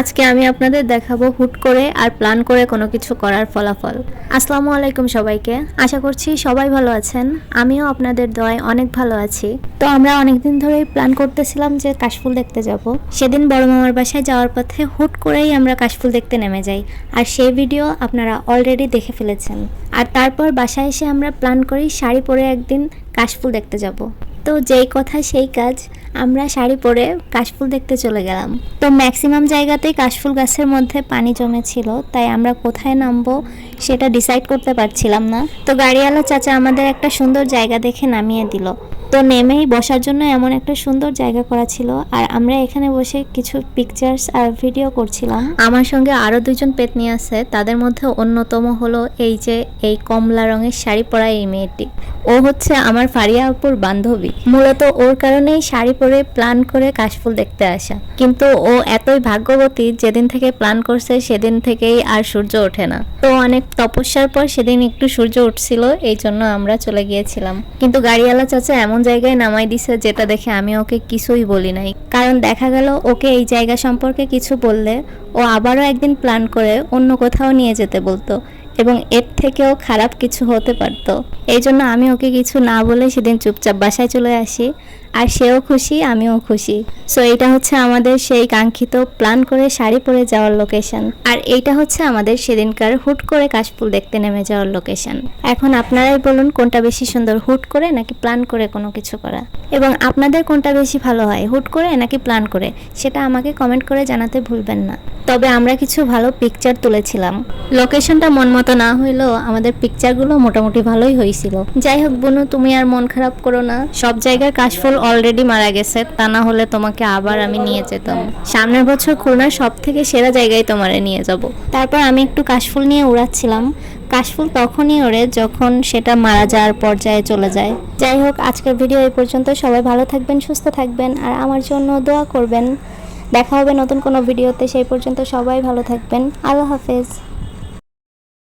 আজকে আমি আপনাদের দেখাবো হুট করে আর প্ল্যান করে কোনো কিছু করার ফলাফল। আসসালামু আলাইকুম সবাইকে, আশা করছি সবাই ভালো আছেন। আমিও আপনাদের দোয়ায় অনেক ভালো আছি। তো আমরা অনেকদিন ধরেই প্ল্যান করতেছিলাম যে কাশফুল দেখতে যাব। সেদিন বড় মামার বাসায় যাওয়ার পথে হুট করেই আমরা কাশফুল দেখতে নেমে যাই, আর সেই ভিডিও আপনারা অলরেডি দেখে ফেলেছেন। আর তারপর বাসায় এসে আমরা প্ল্যান করি শাড়ি পরে একদিন কাশফুল দেখতে যাব। তো যেই কথা সেই কাজ, আমরা শাড়ি পরে কাশফুল দেখতে চলে গেলাম। তো ম্যাক্সিমাম জায়গাতেই কাশফুল গাছের মধ্যে পানি জমেছিল, তাই আমরা কোথায় নামবো সেটা ডিসাইড করতে পারছিলাম না। তো গাড়িওয়ালা চাচা আমাদের একটা সুন্দর জায়গা দেখে নামিয়ে দিল। তো নেমেই বসার জন্য এমন একটা সুন্দর জায়গা করা ছিল, আর আমরা এখানে বসে কিছু পিকচার্স আর ভিডিও করছিলাম। আমার সঙ্গে আরও দুজন পেতনি আছে, তাদের মধ্যে অন্যতম হলো এই কমলা রঙের শাড়ি পরা এই মেয়েটি। ও হচ্ছে আমার ফারিয়া আপুর বান্ধবী। মূলত ওর কারণেই শাড়ি পরে প্ল্যান করে কাশফুল দেখতে আসা, কিন্তু ও এতই ভাগ্যবতী, যেদিন থেকে প্ল্যান করছে সেদিন থেকেই আর সূর্য ওঠে না। তো অনেক তপস্যার পর সেদিন একটু সূর্য উঠছিল, এই জন্য আমরা চলে গিয়েছিলাম। কিন্তু গাড়িওয়ালা চাচা এমন জায়গায় নামাই দিছে যেটা দেখে আমি ওকে কিছুই বলি নাই, কারণ দেখা গেল ওকে এই জায়গা সম্পর্কে কিছু বললে ও আবারও একদিন প্ল্যান করে অন্য কোথাও নিয়ে যেতে বলতো, এবং এর থেকেও খারাপ কিছু হতে পারতো। এই জন্য আমি ওকে কিছু না বলে সেদিন চুপচাপ বাসায় চলে আসি, আর সেও খুশি আমিও খুশি। সো এটা হচ্ছে আমাদের সেই কাঙ্ক্ষিত প্ল্যান করে শাড়ি পরে যাওয়ার লোকেশন, আর এইটা হচ্ছে আমাদের সেদিনকার হুট করে কাশফুল দেখতে নেমে যাওয়ার লোকেশন। এখন আপনারাই বলুন কোনটা বেশি সুন্দর, হুট করে নাকি প্ল্যান করে কোনো কিছু করা, এবং আপনাদের কোনটা বেশি ভালো হয়, হুট করে নাকি প্ল্যান করে, সেটা আমাকে কমেন্ট করে জানাতে ভুলবেন না। তবে আমরা কিছু ভালো পিকচার তুলেছিলাম। লোকেশনটা মন মতো না হইলেও আমাদের পিকচারগুলো মোটামুটি ভালোই হয়েছিল। যাই হোক বুনু, তুমি আর মন খারাপ করো না, সব জায়গায় কাশফুল অলরেডি মারা গেছে, তা না হলে তোমাকে আবার আমি নিয়ে যেতাম। সামনের বছর খুলনার সব থেকে সেরা জায়গায় তোমারে নিয়ে যাব। তারপর আমি একটু কাশফুল নিয়ে উড়াচ্ছিলাম। কাশফুল তখনই ওড়ে যখন সেটা মারা যাওয়ার পর্যায়ে চলে যায়। যাই হোক, আজকের ভিডিও এই পর্যন্ত। সবাই ভালো থাকবেন, সুস্থ থাকবেন, আর আমার জন্য দোয়া করবেন। দেখা হবে নতুন কোনো ভিডিওতে, সেই পর্যন্ত সবাই ভালো থাকবেন। আল্লাহ হাফেজ।